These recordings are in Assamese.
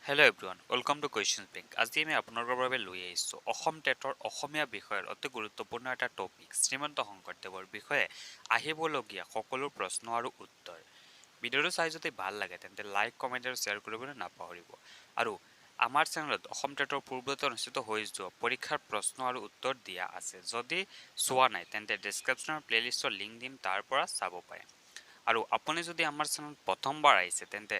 Hello' everyone, welcome to question bank. আজি আমি আপোনালোকৰ বাবে লৈ আহিছোঁ অসম টেটৰ অসমীয়া বিষয়ৰ অতি গুৰুত্বপূৰ্ণ এটা টপিক শ্ৰীমন্ত শংকৰদেৱৰ বিষয়ে আহিবলগীয়া সকলো প্ৰশ্ন আৰু উত্তৰ। ভিডিঅ'টো চাই যদি ভাল লাগে তেন্তে লাইক, কমেণ্ট আৰু শ্বেয়াৰ কৰিবলৈ নাপাহৰিব। আৰু আমাৰ চেনেলত অসম টেটৰ পূৰ্বতে অনুষ্ঠিত হৈ যোৱা পৰীক্ষাৰ প্ৰশ্ন আৰু উত্তৰ দিয়া আছে। যদি চোৱা নাই তেন্তে ডেছক্ৰিপশ্যনৰ প্লেলিষ্টৰ লিংক দিম, তাৰ পৰা চাব পাৰে। আৰু আপুনি যদি আমাৰ চেনেলত প্ৰথমবাৰ আহিছে তেন্তে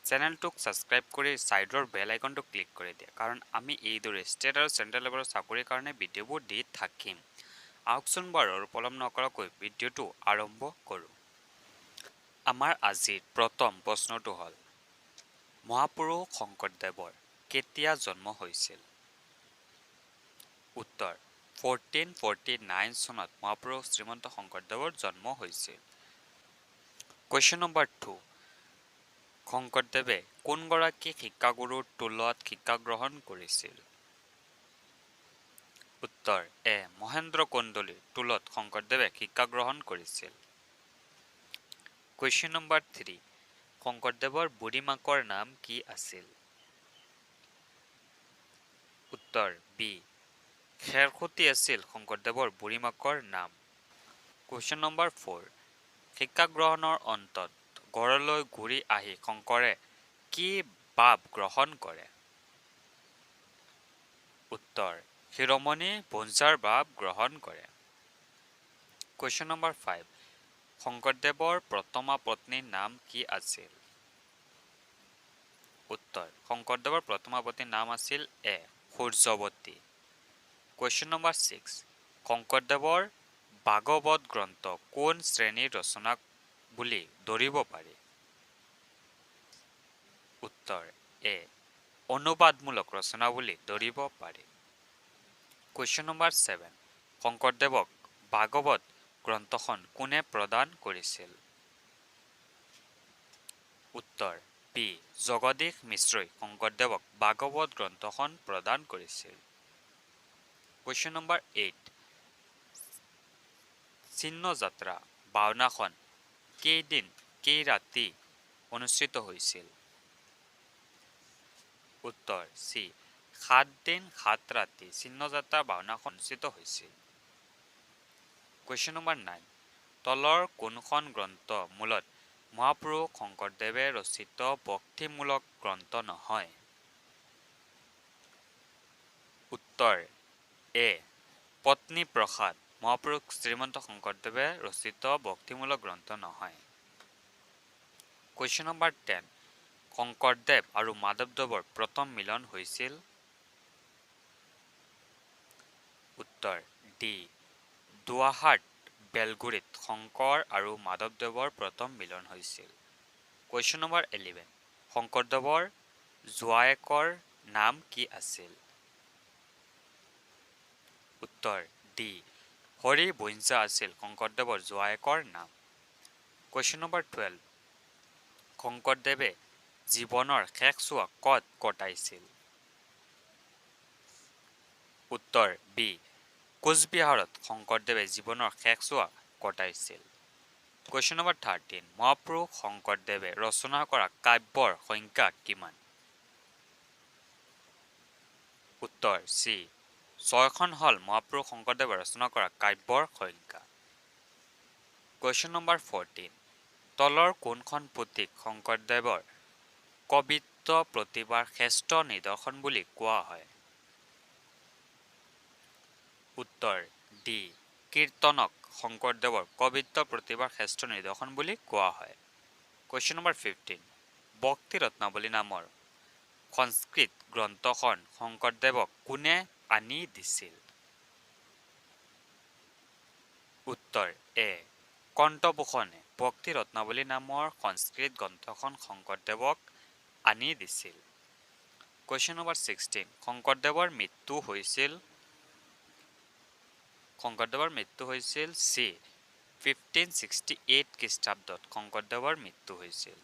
চেনেলটোক ছাবস্ক্ৰাইব কৰি ছাইডৰ বেল আইকনটো ক্লিক কৰি দিয়ে, কাৰণ আমি এইদৰে ষ্টেট আৰু চেণ্ট্ৰেল লেভেলৰ চাকৰিৰ কাৰণে ভিডিঅ'বোৰ দি থাকিম। আহকচোন বাৰু আৰু পলম নকৰাকৈ ভিডিঅ'টো আৰম্ভ কৰোঁ। আমাৰ আজিৰ প্ৰথম প্ৰশ্নটো হ'ল, মহাপুৰুষ শংকৰদেৱৰ কেতিয়া জন্ম হৈছিল? উত্তৰ, 1449 চনত মহাপুৰুষ শ্ৰীমন্ত শংকৰদেৱৰ জন্ম হৈছিল। কুৱেশ্যন নম্বৰ 2, শংকৰদেৱে কোনগৰাকী শিক্ষাগুৰুৰ টোলত শিক্ষা গ্ৰহণ কৰিছিল? উত্তৰ এ, মহেন্দ্ৰ কন্দলিৰ টোলত শংকৰদেৱে শিক্ষা গ্ৰহণ কৰিছিল। কুৱেশ্যন নম্বৰ 3, শংকৰদেৱৰ বুঢ়ীমাকৰ নাম কি আছিল? উত্তৰ বি, খেৰসুতী আছিল শংকৰদেৱৰ বুঢ়ীমাকৰ নাম। কুৱেশ্যন নম্বৰ 4, শিক্ষা গ্ৰহণৰ অন্তত ঘৰলৈ ঘূৰি আহি শংকৰে কি ভাৱ গ্ৰহণ কৰে? উত্তৰ, শিৰোমণি ভঞ্জাৰ ভাৱ গ্ৰহণ কৰে। কুৱেশ্যন নম্বৰ 5, শংকৰদেৱৰ প্ৰথমা পত্নীৰ নাম কি আছিল? উত্তৰ, শংকৰদেৱৰ প্ৰথমা পত্নীৰ নাম আছিল এ, সূৰ্যৱতী। কুৱেশ্যন নম্বৰ 6, শংকৰদেৱৰ ভাগৱত গ্ৰন্থ কোন শ্ৰেণীৰ ৰচনা বুলি ধৰিব পাৰি? উত্তৰ এ, অনুবাদমূলক ৰচনা বুলি ধৰিব পাৰি। কুৱেশ্যন নম্বৰ 7, শংকৰদেৱক ভাগৱত গ্ৰন্থখন কোনে প্ৰদান কৰিছিল? উত্তৰ বি, জগদীশ মিশ্ৰই শংকৰদেৱক ভাগৱত গ্ৰন্থখন প্ৰদান কৰিছিল। কুৱেশ্যন নম্বৰ 8, চিহ্নযাত্ৰা ভাওনাখন কেইদিন কেইৰাতি অনুষ্ঠিত হৈছিল? উত্তৰ চি, 7 দিন 7 ৰাতি চিহ্নযাত্ৰা ভাওনাখন অনুষ্ঠিত হৈছিল। কুৱেশ্যন নম্বৰ 9, তলৰ কোনখন গ্ৰন্থ মূলত মহাপুৰুষ শংকৰদেৱে ৰচিত ভক্তিমূলক গ্ৰন্থ নহয়? উত্তৰ এ, পত্নী প্ৰসাদ মহাপুৰুষ শ্ৰীমন্ত শংকৰদেৱে ৰচিত ভক্তিমূলক গ্ৰন্থ নহয়। কুৱেশ্যন নম্বৰ 10, শংকৰদেৱ আৰু মাধৱদেৱৰ প্ৰথম মিলন হৈছিল? উত্তৰ ডি, দুৱাহাট বেলগুৰিত শংকৰ আৰু মাধৱদেৱৰ প্ৰথম মিলন হৈছিল। কুৱেশ্যন নম্বৰ 11, শংকৰদেৱৰ জোৱায়েকৰ নাম কি আছিল? উত্তৰ ডি, হৰি ভঞ্জা আছিল শংকৰদেৱৰ জোৱায়েকৰ নাম। কুৱেশ্যন নম্বৰ 12, শংকৰদেৱে জীৱনৰ শেষচোৱা ক'ত কটাইছিল? উত্তৰ বি, কোচবিহাৰত শংকৰদেৱে জীৱনৰ শেষচোৱা কটাইছিল। কুৱেশ্যন নম্বৰ 13, মহাপুৰুষ শংকৰদেৱে ৰচনা কৰা কাব্যৰ সংখ্যা কিমান? উত্তৰ চি, 6খন হ'ল মহাপুৰুষ শংকৰদেৱে ৰচনা কৰা কাব্যৰ সংখ্যা। কুৱেশ্যন নম্বৰ 14, তলৰ কোনখন পুথিক শংকৰদেৱৰ কবিত্ব প্ৰতিভাৰ শ্ৰেষ্ঠ নিদৰ্শন বুলি কোৱা হয়? উত্তৰ ডি, কীৰ্তনক শংকৰদেৱৰ কবিত্ব প্ৰতিভাৰ শ্ৰেষ্ঠ নিদৰ্শন বুলি কোৱা হয়। কুৱেশ্যন নম্বৰ 15, ভক্তি ৰত্নাৱলী নামৰ সংস্কৃত গ্ৰন্থখন শংকৰদেৱক কোনে আনি দিছিল? উত্তৰ এ, কণ্ঠভূষণে ভক্তি ৰত্নাৱলী নামৰ সংস্কৃত গ্ৰন্থখন শংকৰদেৱক আনি দিছিল। কুৱেশ্যন নম্বৰ 16, শংকৰদেৱৰ মৃত্যু হৈছিল চি, 1568 খ্ৰীষ্টাব্দত শংকৰদেৱৰ মৃত্যু হৈছিল।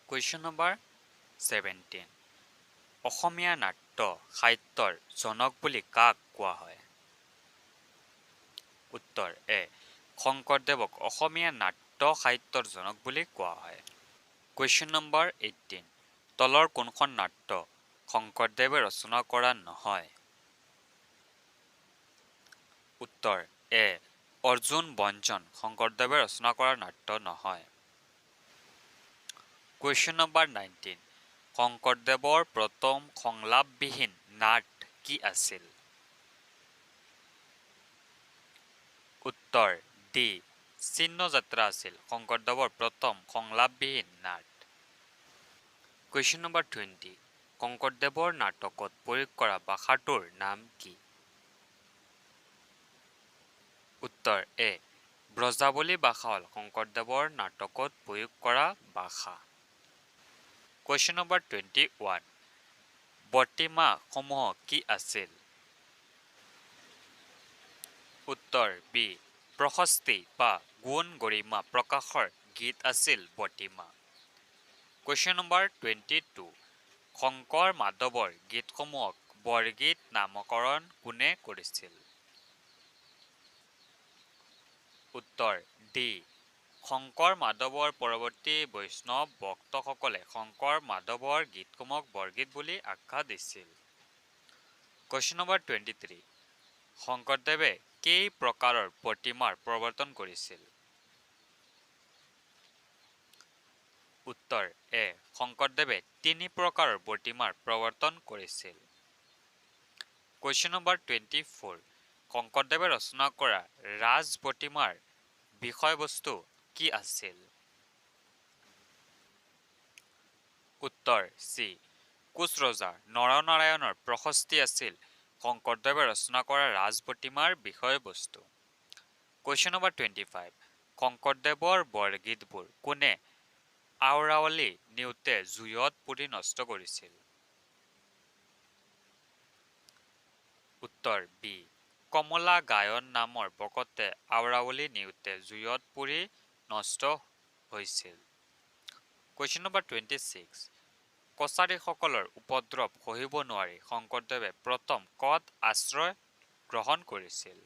কুৱেশ্যন নম্বৰ 17, অসমীয়া নাট্য সাহিত্যৰ জনক বুলি কাক কোৱা হয়? উত্তৰ এ, শংকৰদেৱক অসমীয়া নাট্য সাহিত্যৰ জনক বুলি কোৱা হয়। কুৱেশ্যন নম্বৰ 18, তলৰ কোনখন নাট্য শংকৰদেৱে ৰচনা কৰা নহয়? উত্তৰ এ অৰ্জুন বঞ্চন শংকৰদেৱে ৰচনা কৰা নাট্য নহয়। কুৱেশ্যন নম্বৰ 19 শংকৰদেৱৰ প্ৰথম সংলাপবিহীন নাট কি আছিল? উত্তৰ ডি চিহ্ন যাত্ৰা আছিল শংকৰদেৱৰ প্ৰথম সংলাপবিহীন নাট। কুৱেশ্যন নম্বৰ 20 শংকৰদেৱৰ নাটকত প্ৰয়োগ কৰা ভাষাটোৰ নাম কি? উত্তৰ এ ব্ৰজাৱলী ভাষা হ'ল শংকৰদেৱৰ নাটকত প্ৰয়োগ কৰা ভাষা। কুৱেশ্যন নম্বৰ 21 বৰ্তিমাসমূহ কি আছিল? উত্তৰ বি প্ৰশস্তি বা গুণ গৰিমা প্ৰকাশৰ গীত আছিল বৰ্তিমা। কুৱেশ্যন নম্বৰ 22 শংকৰ মাধৱৰ গীতসমূহক বৰগীত নামকৰণ কোনে কৰিছিল? উত্তৰ ডি শংকৰ মাধৱৰ পৰৱৰ্তী বৈষ্ণৱ ভক্তসকলে শংকৰ মাধৱৰ গীতসমূহক বৰগীত বুলি আখ্যা দিছিল। কুৱেশ্যন নম্বৰ 23 শংকৰদেৱে কেই প্ৰকাৰৰ প্ৰতিমাৰ প্ৰৱৰ্তন কৰিছিল? উত্তৰ এ শংকৰদেৱে 3 প্ৰকাৰৰ প্ৰতিমাৰ প্ৰৱৰ্তন কৰিছিল। কুৱেশ্যন নম্বৰ 24 শংকৰদেৱে ৰচনা কৰা ৰাজ প্ৰতিমাৰ বিষয়বস্তু কি আছিল? উত্তৰ চি কোচ ৰজা নৰনাৰায়ণৰ প্ৰশস্তি আছিল শংকৰদেৱে ৰচনা কৰা ৰাজ প্ৰতিমাৰ বিষয়বস্তু। কুৱেশ্যন নম্বৰ 25 শংকৰদেৱৰ বৰগীতবোৰ কোনে আওৰাৱলী নিওঁতে জুইত পুৰি নষ্ট কৰিছিল? উত্তৰ বি কমলা গায়ন নামৰ ভকতে আওৰাৱলী নিওঁতে জুইত পুৰি নষ্ট হৈছিল। কুৱেশ্যন নম্বৰ 26 কছাৰীসকলৰ উপদ্ৰৱ সহিব নোৱাৰি শংকৰদেৱে প্ৰথম ক'ত আশ্ৰয় গ্ৰহণ কৰিছিল?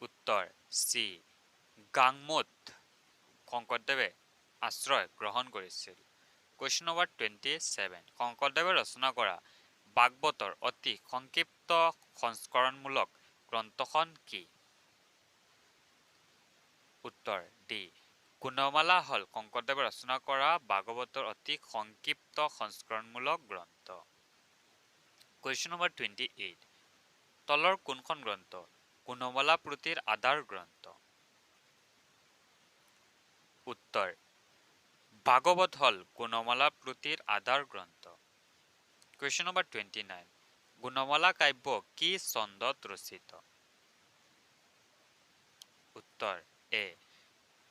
উত্তৰ চি গাংমুত শংকৰদেৱে আশ্ৰয় গ্ৰহণ কৰিছিল। কুৱেশ্যন নম্বৰ 27 শংকৰদেৱে ৰচনা কৰা ভাগৱতৰ অতি সংক্ষিপ্ত সংস্কৰণমূলক গ্ৰন্থখন কি? উত্তৰ ডি গুণমালা হ'ল শংকৰদেৱে ৰচনা কৰা ভাগৱতৰ অতি সংক্ষিপ্ত সংস্কৰণমূলক গ্ৰন্থ। কুৱেশ্যন নম্বৰ 28 তলৰ কোনখন গ্ৰন্থ গুণমালা পুথিৰ আধাৰ গ্ৰন্থ? উত্তৰ ভাগৱত হ'ল গুণমালা পুথিৰ আধাৰ গ্ৰন্থ। কুৱেশ্যন নম্বৰ 29 গুণমালা কাব্য কি ছন্দত ৰচিত? উত্তৰ এ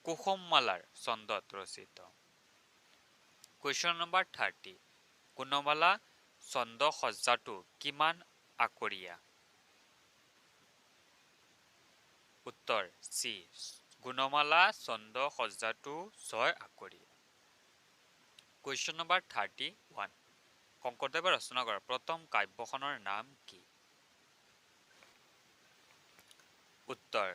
কুসুমমালাৰ ছন্দত ৰচিত। কুৱেশ্যন নম্বৰ 30 গুণমালা ছন্দ সজ্জাটো কিমান আকৰীয়া? উত্তৰ চি গুণমালা ছন্দ সজ্জাটো 6 আকৰীয়া। কুৱেশ্যন নম্বৰ 31 শংকৰদেৱে ৰচনা কৰা প্ৰথম কাব্যখনৰ নাম কি? উত্তৰ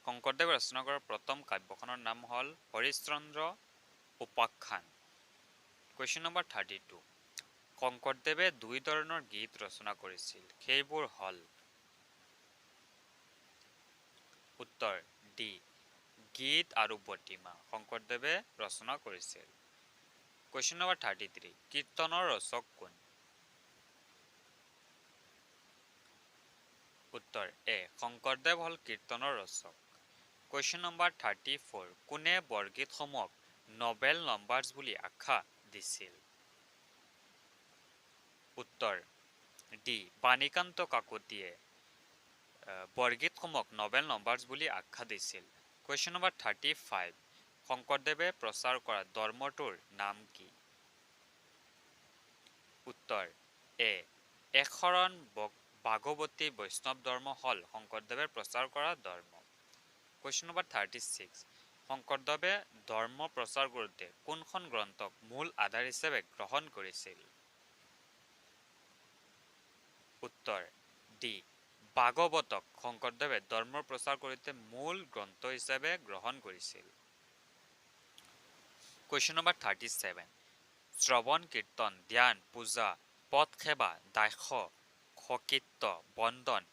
শংকৰদেৱে ৰচনা কৰা প্ৰথম কাব্যখনৰ নাম হ'ল হৰিশ্চন্দ্ৰ উপাখ্যান। কুৱেশ্যন নম্বৰ 32 শংকৰদেৱে 2 ধৰণৰ গীত ৰচনা কৰিছিল সেইবোৰ হ'ল? উত্তৰ ডি গীত আৰু বৰ্তিমা শংকৰদেৱে ৰচনা কৰিছিল। কুৱেশ্যন নম্বৰ 33 কীৰ্তনৰ ৰচক কোন? উত্তৰ এ শংকৰদেৱ হ'ল কীৰ্তনৰ ৰচক। কুৱেশ্যন নম্বৰ 34 কোনে বৰগীতসমূহক নবেল নম্বাৰ্ছ বুলি আখ্যা দিছিল? উত্তৰ ডি বাণীকান্ত কাকতিয়ে বৰগীতসমূহক নবেল নম্বাৰ্ছ বুলি আখ্যা দিছিল। কুৱেশ্যন নম্বৰ 35 শংকৰদেৱে প্ৰচাৰ কৰা ধৰ্মটোৰ নাম কি? উত্তৰ এ একশৰণ ভাগৱতী বৈষ্ণৱ ধৰ্ম হ'ল শংকৰদেৱে প্ৰচাৰ কৰা ধৰ্ম। কুৱেশ্যন নম্বৰ 36 শংকৰদেৱে ধৰ্ম প্ৰচাৰ কৰোঁতে কোনখন গ্ৰন্থক মূল আধাৰ হিচাপে গ্ৰহণ কৰিছিল? উত্তৰ ডি ভাগৱতক শংকৰদেৱে ধৰ্ম প্ৰচাৰ কৰোঁতে মূল গ্ৰন্থ হিচাপে গ্ৰহণ কৰিছিল। কুৱেশ্যন নম্বৰ 37 শ্ৰৱণ কীৰ্তন ধ্যান পূজা পথ সেৱা দাস্য সকীৰ্ত বন্দন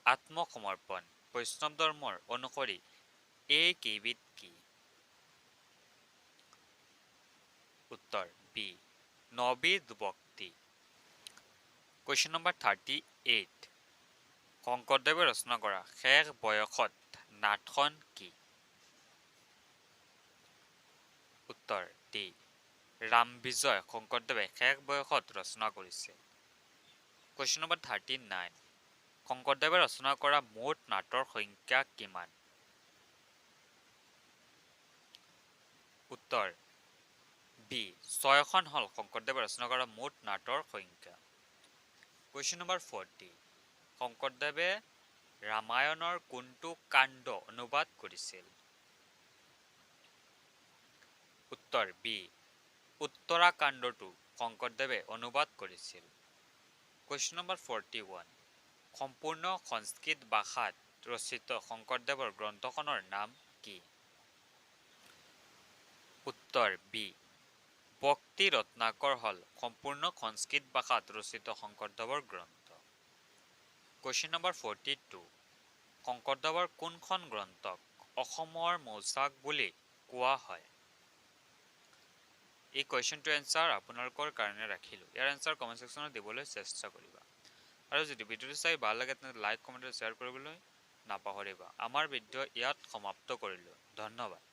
আত্মসমৰ্পণ বৈষ্ণৱ ধৰ্মৰ অনুসৰি এই কেইবিধ কি? উত্তৰ বি নবিধ ভক্তি। কুৱেশ্যন নম্বৰ 38 শংকৰদেৱে ৰচনা কৰা শেষ বয়সত নাটখন কি? উত্তৰ ডি ৰামবিজয় শংকৰদেৱে শেষ বয়সত ৰচনা কৰিছিল। কুৱেশ্যন নম্বৰ 39 শংকৰদেৱে ৰচনা কৰা মুঠ নাটৰ সংখ্যা কিমান? উত্তৰ বি 6খন হল শংকৰদেৱে ৰচনা কৰা মুঠ নাটৰ সংখ্যা। কুৱেশ্যন নম্বৰ 40 শংকৰদেৱে ৰামায়ণৰ কোনটো কাণ্ড অনুবাদ কৰিছিল? উত্তৰ বি উত্তৰাকাণ্ডটো শংকৰদেৱে অনুবাদ কৰিছিল। কুৱেশ্যন নম্বৰ 41 সম্পূৰ্ণ সংস্কৃত ভাষাত ৰচিত শংকৰদেৱৰ গ্ৰন্থখনৰ নাম কি? উত্তৰ বি ভক্তি ৰত্নাকৰ হল সম্পূৰ্ণ সংস্কৃত ভাষাত ৰচিত শংকৰদেৱৰ গ্ৰন্থ। কুৱেশ্যন নম্বৰ 42 শংকৰদেৱৰ কোনখন গ্ৰন্থক অসমৰ মৌচাক বুলি কোৱা হয়? এই কুৱেশ্যনটোৰ এনচাৰ আপোনালোকৰ কাৰণে ৰাখিলোঁ। ইয়াৰ এনচাৰ কমেণ্ট ছেকশ্যনত দিবলৈ চেষ্টা কৰিবা আৰু যদি ভিডিঅ'টো চাই ভাল লাগে তেন্তে লাইক কমেণ্ট আৰু শ্বেয়াৰ কৰিবলৈ নাপাহৰিবা। আমাৰ ভিডিঅ' ইয়াত সমাপ্ত কৰিলোঁ। ধন্যবাদ।